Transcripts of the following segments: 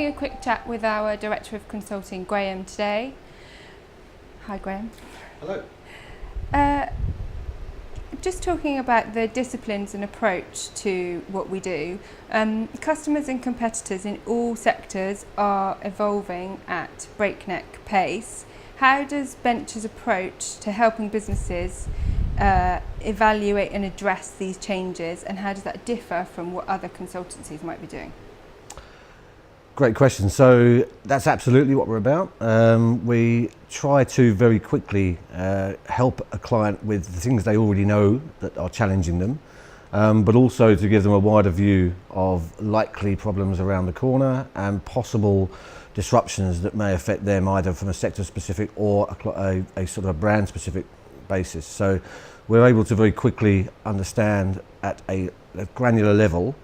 having a quick chat with our Director of Consulting, Graham, today. Hi, Graham. Hello. Just talking about the disciplines and approach to what we do. Customers and competitors in all sectors are evolving at breakneck pace. How does Bench's approach to helping businesses evaluate and address these changes, and how does that differ from what other consultancies might be doing? Great question. So that's absolutely what we're about. We try to very quickly help a client with the things they already know that are challenging them, but also to give them a wider view of likely problems around the corner and possible disruptions that may affect them either from a sector specific or a sort of a brand specific basis. So we're able to very quickly understand at a granular level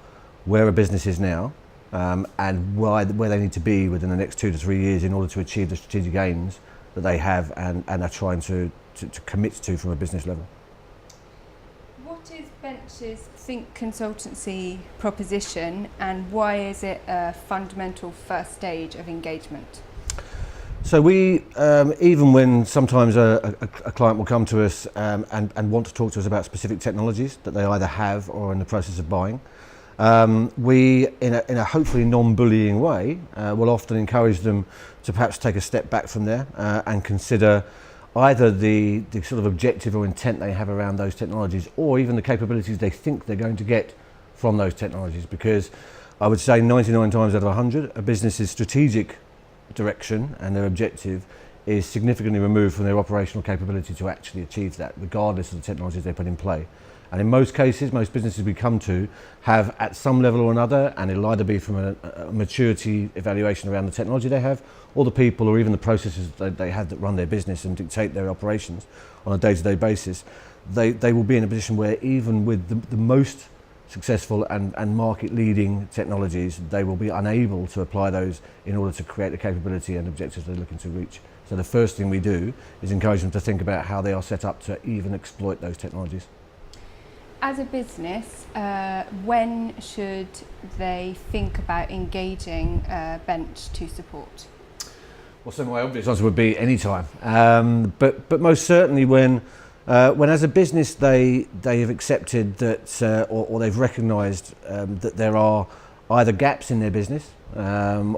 where a business is now, and where they need to be within the next 2 to 3 years in order to achieve the strategic aims that they have and are trying to commit to from a business level. What is Bench's Think Consultancy proposition, and why is it a fundamental first stage of engagement? So we, even when sometimes a client will come to us and want to talk to us about specific technologies that they either have or are in the process of buying, we, in a hopefully non-bullying way, will often encourage them to perhaps take a step back from there and consider either the sort of objective or intent they have around those technologies, or even the capabilities they think they're going to get from those technologies. Because I would say 99 times out of 100, a business's strategic direction and their objective is significantly removed from their operational capability to actually achieve that, regardless of the technologies they put in play. And in most cases, most businesses we come to have at some level or another, and it'll either be from a maturity evaluation around the technology they have, or the people, or even the processes that they have that run their business and dictate their operations on a day-to-day basis. They will be in a position where even with the most successful and market-leading technologies, they will be unable to apply those in order to create the capability and objectives they're looking to reach. So the first thing we do is encourage them to think about how they are set up to even exploit those technologies. As a business, when should they think about engaging Bench to support? Well, so my obvious answer would be any time, but most certainly when as a business they have accepted that or they've recognised that there are either gaps in their business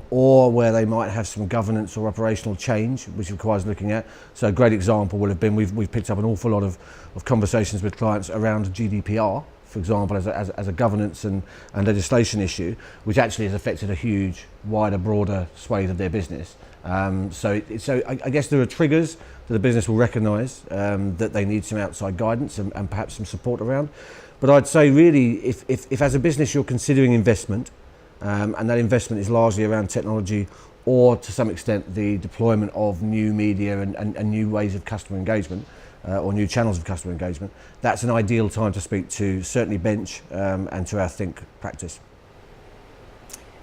or where they might have some governance or operational change which requires looking at. So a great example would have been we've picked up an awful lot of conversations with clients around GDPR, for example, as a governance and legislation issue, which actually has affected a huge, wider, broader swathe of their business. So I guess there are triggers that the business will recognise that they need some outside guidance and perhaps some support around. But I'd say really, if as a business you're considering investment, and that investment is largely around technology or to some extent the deployment of new media and new ways of customer engagement, or new channels of customer engagement, that's an ideal time to speak to certainly Bench and to our Think practice.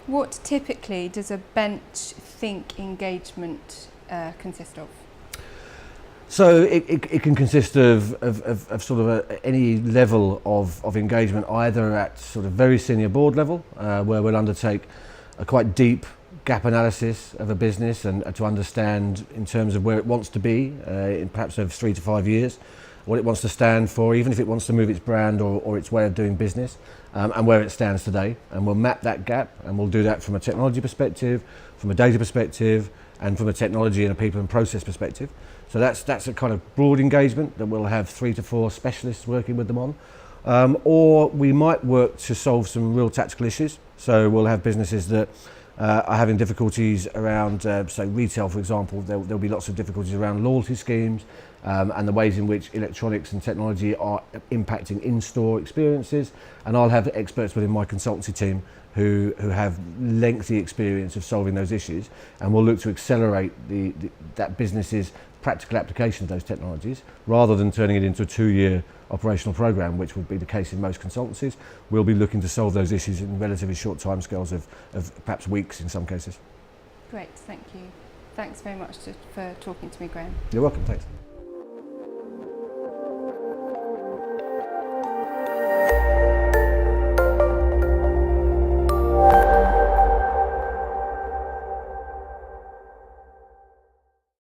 What typically does a Bench Think engagement consist of? So it can consist of sort of any level of engagement, either at sort of very senior board level, where we'll undertake a quite deep gap analysis of a business and to understand in terms of where it wants to be in perhaps over 3 to 5 years, what it wants to stand for, even if it wants to move its brand or its way of doing business, and where it stands today. And we'll map that gap, and we'll do that from a technology perspective, from a data perspective, and from a technology and a people and process perspective. So that's a kind of broad engagement that we'll have 3 to 4 specialists working with them on. Or we might work to solve some real tactical issues. So we'll have businesses that are having difficulties around, say, retail, for example. There'll be lots of difficulties around loyalty schemes and the ways in which electronics and technology are impacting in-store experiences. And I'll have experts within my consultancy team who have lengthy experience of solving those issues, and we'll look to accelerate that business's practical application of those technologies rather than turning it into a 2-year operational program, which would be the case in most consultancies. We'll be looking to solve those issues in relatively short timescales of perhaps weeks in some cases. Great, thank you. Thanks very much for talking to me, Graham. You're welcome, thanks.